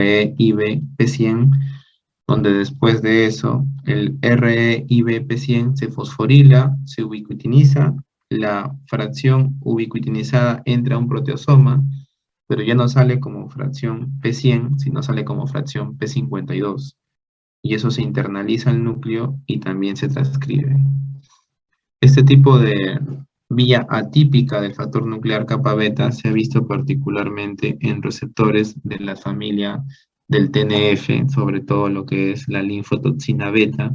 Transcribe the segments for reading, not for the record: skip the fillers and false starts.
ReIB-P100, donde después de eso el ReIB-P100 se fosforila, se ubiquitiniza, la fracción ubiquitinizada entra a un proteosoma, pero ya no sale como fracción P100, sino sale como fracción P52. Y eso se internaliza al núcleo y también se transcribe. Este tipo de vía atípica del factor nuclear kappa beta se ha visto particularmente en receptores de la familia del TNF, sobre todo lo que es la linfotoxina beta,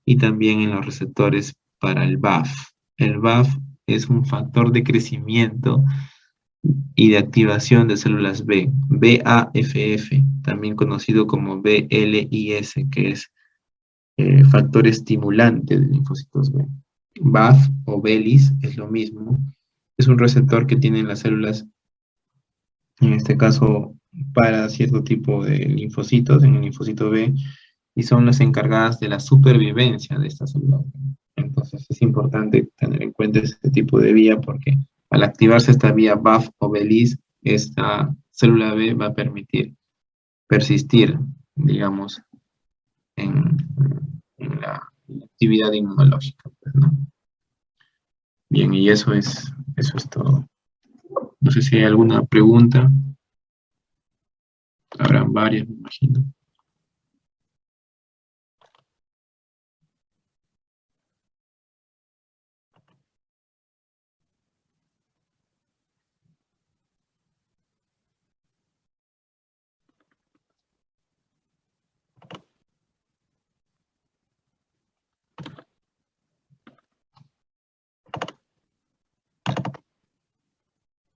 y también en los receptores para el BAF. El BAF es un factor de crecimiento y de activación de células B, BAFF, también conocido como BLIS, que es factor estimulante de linfocitos B. BAF o BELIS es lo mismo, es un receptor que tienen las células, en este caso para cierto tipo de linfocitos, en el linfocito B, y son las encargadas de la supervivencia de estas células. Entonces es importante tener en cuenta este tipo de vía porque al activarse esta vía BAF o BELIS, esta célula B va a permitir persistir, digamos, en, en la actividad inmunológica, pues, ¿no? Bien, y eso es todo. No sé si hay alguna pregunta. Habrán varias, me imagino.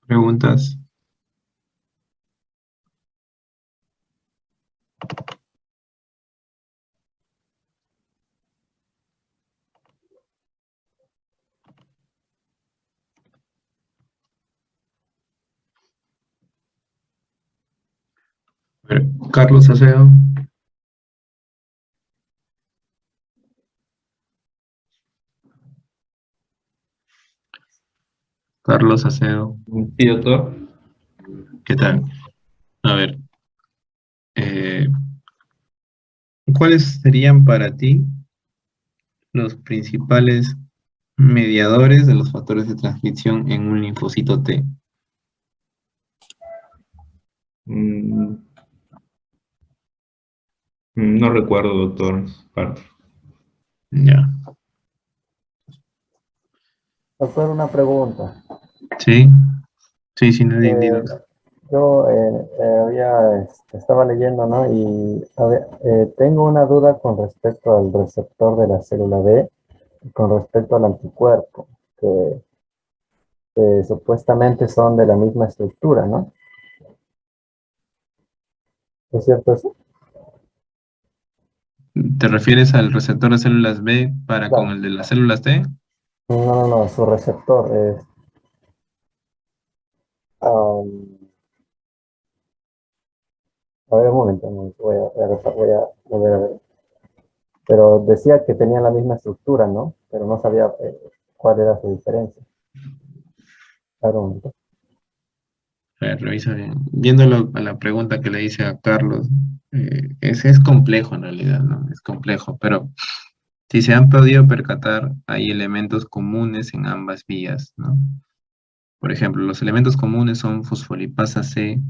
¿Preguntas? A ver, Carlos Acedo. Carlos Acedo. Sí, doctor. ¿Qué tal? A ver, eh, ¿cuáles serían para ti los principales mediadores de los factores de transcripción en un linfocito T? Mm, no recuerdo, doctor. Parte. Ya. Doctor, una pregunta. Sí, sí, sí, no Eh, dinos. yo estaba leyendo, ¿no? Y tengo una duda con respecto al receptor de la célula B, con respecto al anticuerpo, que supuestamente son de la misma estructura, ¿no? ¿Es cierto eso? ¿Te refieres al receptor de células B para con Claro. el de las células T? No, no, no, su receptor es... a ver, un momento, voy a volver a ver. Pero decía que tenían la misma estructura, ¿no? Pero no sabía cuál era su diferencia. A ver, un momento. A ver, revisa bien. Viéndolo a la pregunta que le hice a Carlos, es complejo en realidad, ¿no? Es complejo, pero si se han podido percatar, hay elementos comunes en ambas vías, ¿no? Por ejemplo, los elementos comunes son fosfolipasa C,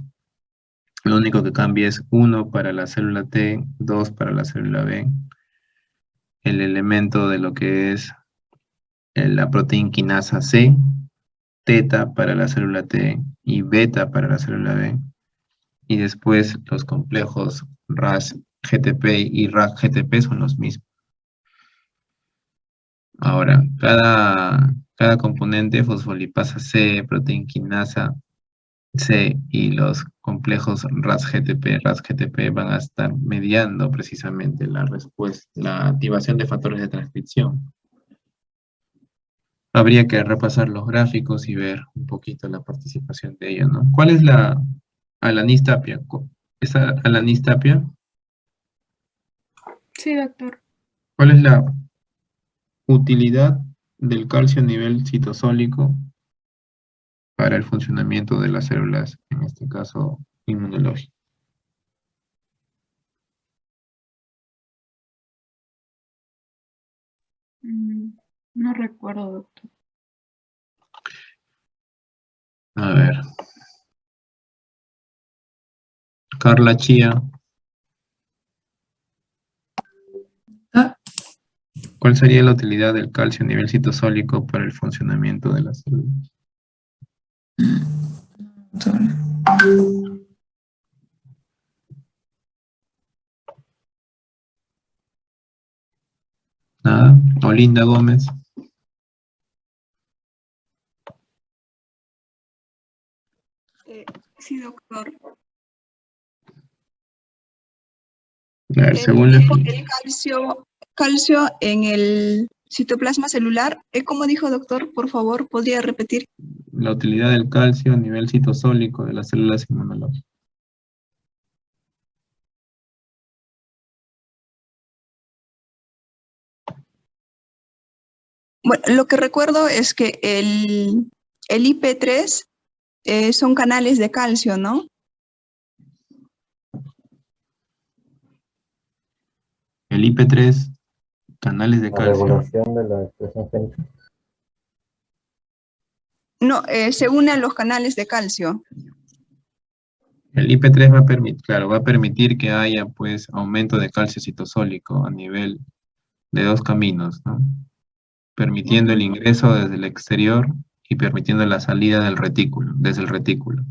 lo único que cambia es uno para la célula T, 2 para la célula B. El elemento de lo que es la proteína quinasa C, teta para la célula T y beta para la célula B. Y después los complejos RAS GTP y RAS GTP son los mismos. Ahora, cada componente, fosfolipasa C, proteína quinasa C y los complejos RAS-GTP, RAS-GTP van a estar mediando precisamente la respuesta, la activación de factores de transcripción. Habría que repasar los gráficos y ver un poquito la participación de ellos, ¿no? ¿Cuál es la alanistapia? ¿Esa alanistapia? Sí, doctor. ¿Cuál es la utilidad del calcio a nivel citosólico para el funcionamiento de las células, en este caso inmunológicas? Mm, No recuerdo, doctor. A ver. Carla Chía. ¿Cuál sería la utilidad del calcio a nivel citosólico para el funcionamiento de las células? Nada. Olinda Gómez. Sí, doctor. A ver, según la... El calcio en el citoplasma celular, ¿cómo dijo, doctor? Por favor, ¿podría repetir? La utilidad del calcio a nivel citosólico de las células inmunológicas. Bueno, lo que recuerdo es que el IP3 son canales de calcio, ¿no? El IP3, canales de La calcio. regulación de la expresión génica. No, se unen los canales de calcio. El IP3 va a permitir, claro, va a permitir que haya pues aumento de calcio citosólico a nivel de dos caminos, ¿no? Permitiendo el ingreso desde el exterior y permitiendo la salida del retículo, desde el retículo.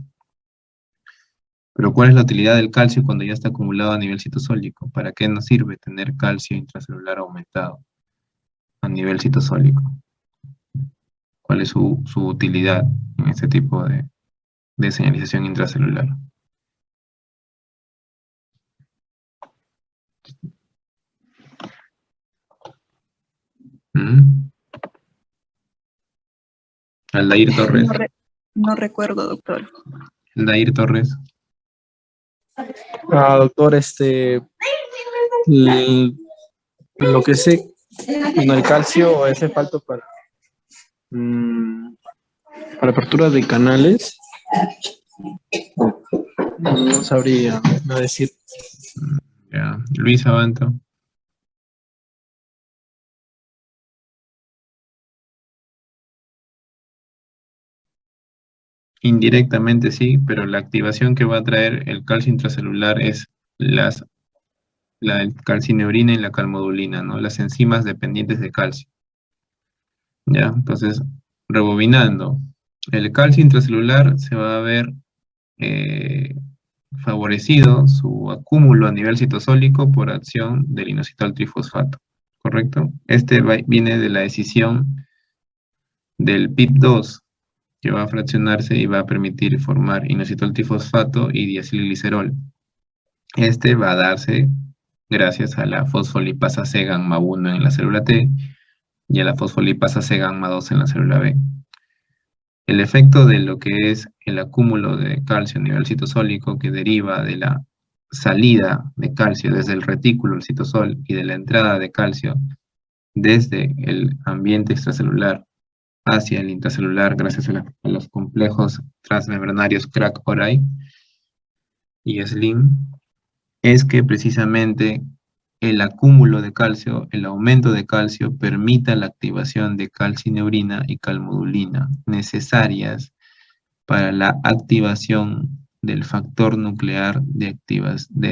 Pero ¿cuál es la utilidad del calcio cuando ya está acumulado a nivel citosólico? ¿Para qué nos sirve tener calcio intracelular aumentado a nivel citosólico? ¿Cuál es su utilidad en este tipo de señalización intracelular? ¿Mm? Aldair Torres. No recuerdo, doctor. Aldair Torres. Doctor, lo que sé, bueno, el calcio hace falta para apertura de canales. No sabría no decir. Ya. Luis Abanto. Indirectamente sí, pero la activación que va a traer el calcio intracelular es la calcineurina y la calmodulina, ¿no? Las enzimas dependientes de calcio. Ya, entonces, rebobinando, el calcio intracelular se va a ver eh, favorecido su acúmulo a nivel citosólico por acción del inositol trifosfato, ¿correcto? Viene de la decisión del PIP2, que va a fraccionarse y va a permitir formar inositol trifosfato y diacilglicerol. Este va a darse gracias a la fosfolipasa C gamma 1 en la célula T y a la fosfolipasa C gamma 2 en la célula B. El efecto de lo que es el acúmulo de calcio a nivel citosólico que deriva de la salida de calcio desde el retículo del citosol y de la entrada de calcio desde el ambiente extracelular hacia el intracelular gracias a los complejos transmembranarios Crack-Oray y SLIM, es que precisamente el acúmulo de calcio, el aumento de calcio, permita la activación de calcineurina y calmodulina necesarias para la activación del factor nuclear de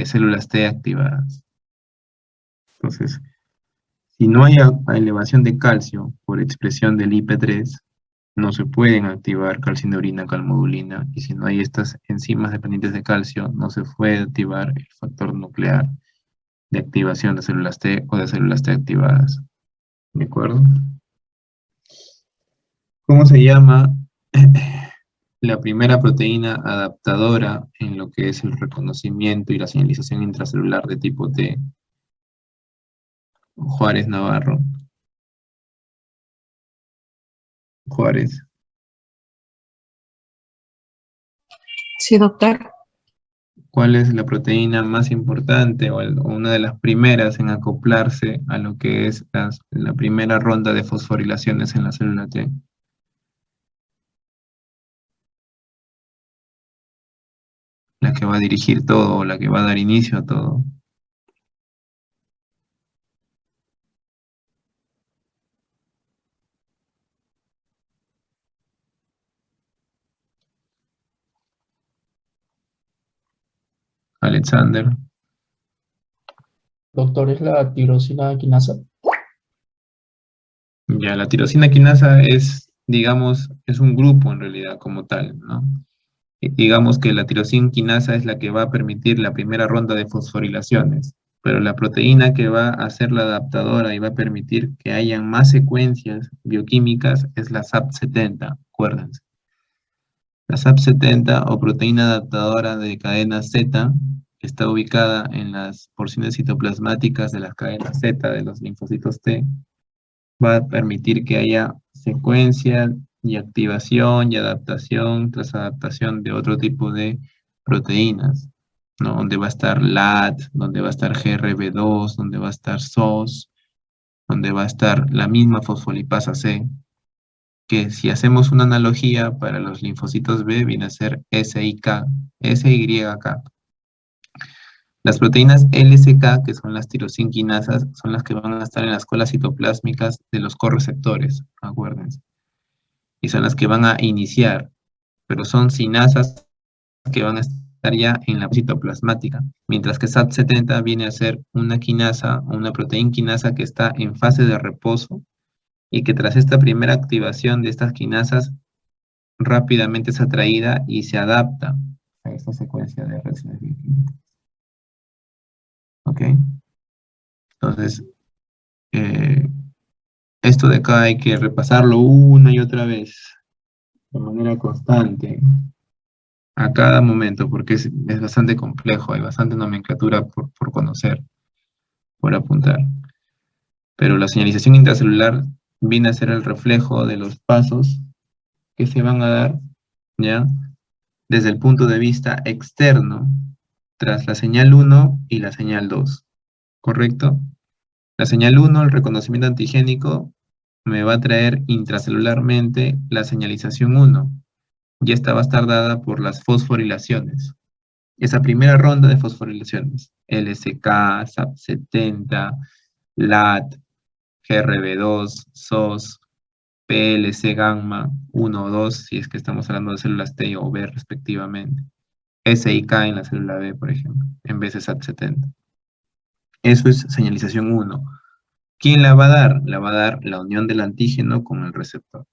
células T activadas. Entonces, si no hay elevación de calcio por expresión del IP3, no se pueden activar calcineurina, calmodulina, y si no hay estas enzimas dependientes de calcio, no se puede activar el factor nuclear de activación de células T o de células T activadas. ¿De acuerdo? ¿Cómo se llama la primera proteína adaptadora en lo que es el reconocimiento y la señalización intracelular de tipo T? Juárez Navarro. Juárez. Sí, doctor. ¿Cuál es la proteína más importante o una de las primeras en acoplarse a lo que es la primera ronda de fosforilaciones en la célula T? La que va a dirigir todo, o la que va a dar inicio a todo. Alexander. Doctor, ¿es la tirosina quinasa? Ya, la tirosina quinasa es, digamos, es un grupo en realidad como tal, ¿no? Digamos que la tirosina quinasa es la que va a permitir la primera ronda de fosforilaciones, pero la proteína que va a ser la adaptadora y va a permitir que hayan más secuencias bioquímicas es la SAP70, acuérdense. La SAP70 o proteína adaptadora de cadena Z está ubicada en las porciones citoplasmáticas de las cadenas Z de los linfocitos T. Va a permitir que haya secuencia y activación y adaptación tras adaptación de otro tipo de proteínas, ¿no? Donde va a estar LAT, donde va a estar GRB2, donde va a estar SOS, donde va a estar la misma fosfolipasa C, que si hacemos una analogía para los linfocitos B viene a ser SYK. Las proteínas LSK, que son las tirosinquinasas, son las que van a estar en las colas citoplásmicas de los correceptores, acuérdense. Y son las que van a iniciar, pero son sinasas que van a estar ya en la citoplasmática, mientras que SAT70 viene a ser una quinasa o una proteína quinasa que está en fase de reposo y que tras esta primera activación de estas quinasas rápidamente es atraída y se adapta a esta secuencia de reacciones bioquímicas. ¿Ok? Entonces, esto de acá hay que repasarlo una y otra vez, de manera constante, a cada momento, porque es bastante complejo, hay bastante nomenclatura por conocer, por apuntar. Pero la señalización intracelular viene a ser el reflejo de los pasos que se van a dar, ¿ya? Desde el punto de vista externo, tras la señal 1 y la señal 2, ¿correcto? La señal 1, el reconocimiento antigénico, me va a traer intracelularmente la señalización 1, y esta va a estar dada por las fosforilaciones. Esa primera ronda de fosforilaciones, LSK, SAP70, LAT, GRB2, SOS, PLC gamma 1 o 2, si es que estamos hablando de células T o B respectivamente. SIK en la célula B, por ejemplo, en vez de SAT70. Eso es señalización 1. ¿Quién la va a dar? La va a dar la unión del antígeno con el receptor.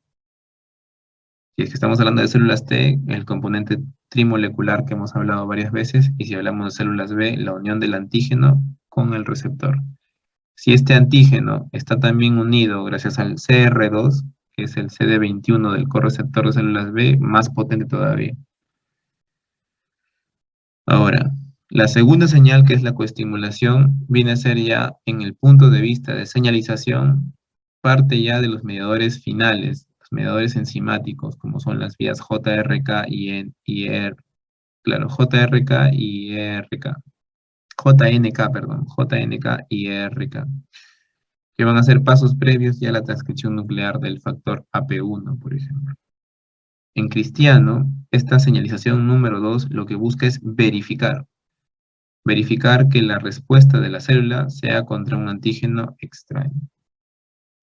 Si es que estamos hablando de células T, el componente trimolecular que hemos hablado varias veces, y si hablamos de células B, la unión del antígeno con el receptor. Si este antígeno está también unido gracias al CR2, que es el CD21 del correceptor de células B, más potente todavía. Ahora, la segunda señal, que es la coestimulación, viene a ser ya en el punto de vista de señalización, parte ya de los mediadores finales, los mediadores enzimáticos, como son las vías JRK y ER, claro, JRK y ERK, JNK y ERK, que van a ser pasos previos ya a la transcripción nuclear del factor AP1, por ejemplo. En cristiano, esta señalización número 2 lo que busca es verificar que la respuesta de la célula sea contra un antígeno extraño.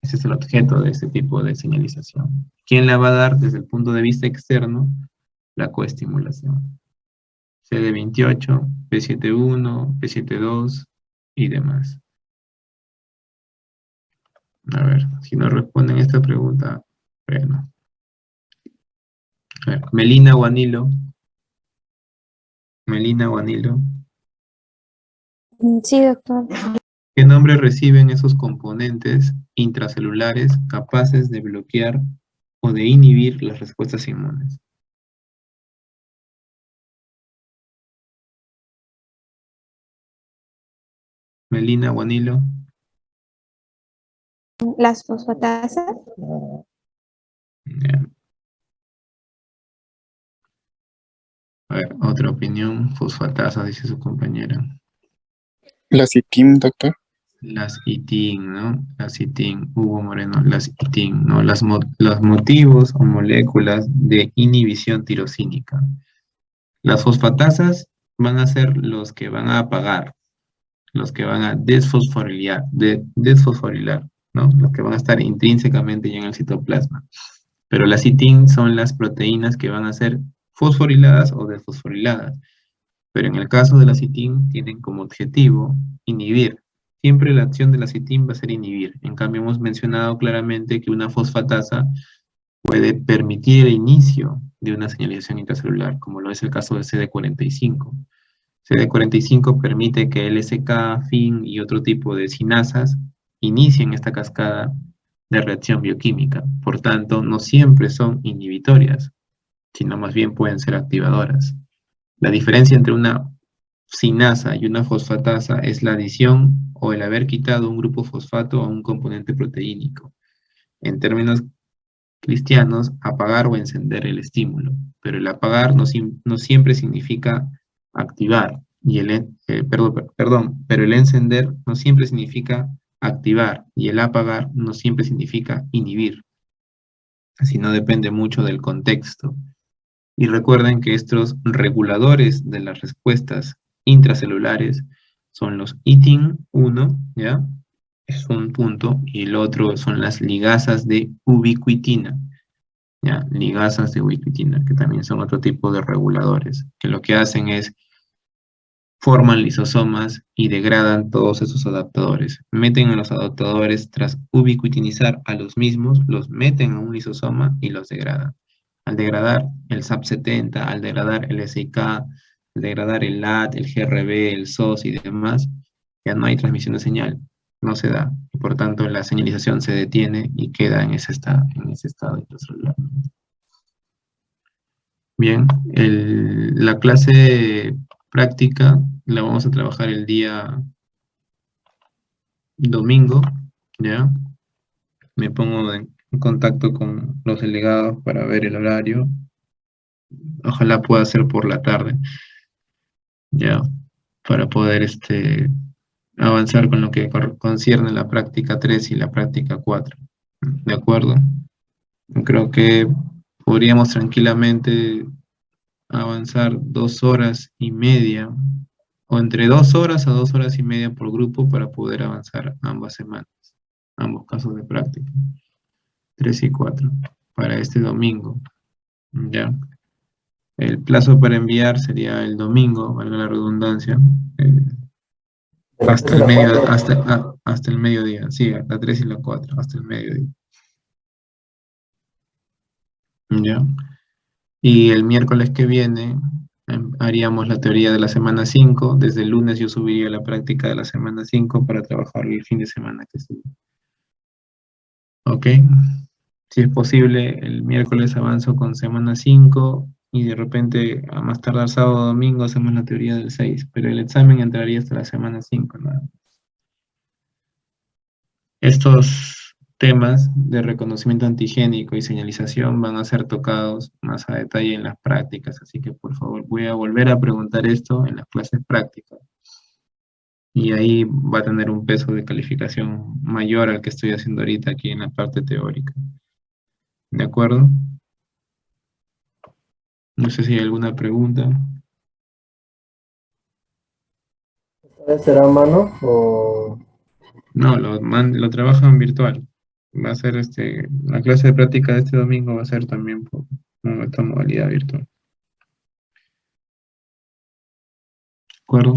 Ese es el objeto de este tipo de señalización. ¿Quién la va a dar desde el punto de vista externo? La coestimulación. CD28, P71, P72 y demás. A ver, si no responden esta pregunta, bueno. A ver, Melina Guanilo. Sí, doctor. ¿Qué nombre reciben esos componentes intracelulares capaces de bloquear o de inhibir las respuestas inmunes? Melina Guanilo. Las fosfatasas. Ya. A ver, otra opinión. Fosfatasa, dice su compañera. Las ITIM, doctor. Las ITIN, ¿no? Las ITIN, Hugo Moreno, las ITIN, ¿no? Los motivos o moléculas de inhibición tirosínica. Las fosfatasas van a ser los que van a apagar, los que van a desfosforilar, ¿no? Los que van a estar intrínsecamente ya en el citoplasma. Pero las ITIN son las proteínas que van a ser fosforiladas o desfosforiladas. Pero en el caso de la citin, tienen como objetivo inhibir. Siempre la acción de la citin va a ser inhibir. En cambio, hemos mencionado claramente que una fosfatasa puede permitir el inicio de una señalización intracelular, como lo es el caso del CD45. CD45 permite que LSK, FIN y otro tipo de sinasas inicien esta cascada de reacción bioquímica. Por tanto, no siempre son inhibitorias, sino más bien pueden ser activadoras. La diferencia entre una sinasa y una fosfatasa es la adición o el haber quitado un grupo fosfato a un componente proteínico. En términos cristianos, apagar o encender el estímulo, pero el apagar no siempre significa activar, pero el encender no siempre significa activar y el apagar no siempre significa inhibir. Así no depende mucho del contexto. Y recuerden que estos reguladores de las respuestas intracelulares son los ITIN1, ¿ya? Es un punto, y el otro son las ligasas de ubiquitina, ¿ya? Ligasas de ubiquitina, que también son otro tipo de reguladores, que lo que hacen es forman lisosomas y degradan todos esos adaptadores. Meten a los adaptadores tras ubiquitinizar a los mismos, los meten a un lisosoma y los degradan. Al degradar el SAP70, al degradar el SIK, al degradar el LAT, el GRB, el SOS y demás, ya no hay transmisión de señal, no se da. Y por tanto la señalización se detiene y queda en ese estado intracelular. Bien, la clase práctica la vamos a trabajar el día domingo, ¿ya? Me pongo en contacto con los delegados para ver el horario. Ojalá pueda ser por la tarde, ¿ya? Para poder avanzar con lo que concierne la práctica 3 y la práctica 4. ¿De acuerdo? Creo que podríamos tranquilamente avanzar 2 horas y media, o entre 2 horas a 2 horas y media por grupo para poder avanzar ambas semanas, ambos casos de práctica, 3 y 4, para este domingo, ¿ya? El plazo para enviar sería el domingo, valga la redundancia, hasta el mediodía, sí, la 3 y la 4, hasta el mediodía. ¿Ya? Y el miércoles que viene haríamos la teoría de la semana 5. Desde el lunes yo subiría la práctica de la semana 5 para trabajar el fin de semana que sigue. ¿Ok? Si es posible, el miércoles avanzo con semana 5 y de repente a más tardar sábado o domingo hacemos la teoría del 6, pero el examen entraría hasta la semana 5, nada más. Estos temas de reconocimiento antigénico y señalización van a ser tocados más a detalle en las prácticas, así que por favor voy a volver a preguntar esto en las clases prácticas. Y ahí va a tener un peso de calificación mayor al que estoy haciendo ahorita aquí en la parte teórica. ¿De acuerdo? No sé si hay alguna pregunta. ¿Esta vez será a mano o...? No, lo trabajan virtual. Va a ser la clase de práctica de este domingo va a ser también por esta modalidad virtual. ¿De acuerdo?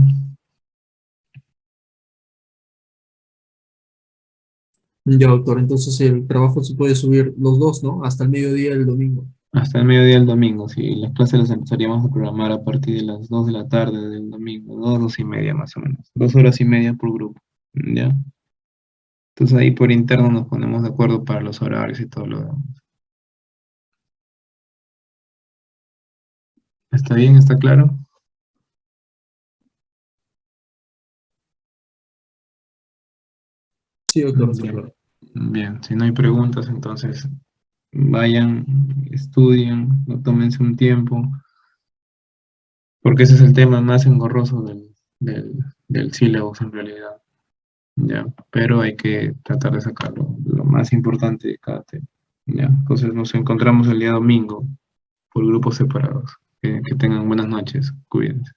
Ya, doctor, entonces el trabajo se puede subir los dos, ¿no? Hasta el mediodía del domingo. Hasta el mediodía del domingo, sí. Las clases las empezaríamos a programar a partir de las 2 de la tarde del domingo, 2 y media más o menos. 2 horas y media por grupo, ¿ya? Entonces ahí por interno nos ponemos de acuerdo para los horarios y todo lo demás. ¿Está bien? ¿Está claro? Sí, doctor, está Bien. claro. Bien, si no hay preguntas, entonces vayan, estudien, no tómense un tiempo, porque ese es el tema más engorroso del sílabus en realidad. ¿Ya? Pero hay que tratar de sacarlo, lo más importante de cada tema. ¿Ya? Entonces nos encontramos el día domingo por grupos separados. Que tengan buenas noches, cuídense.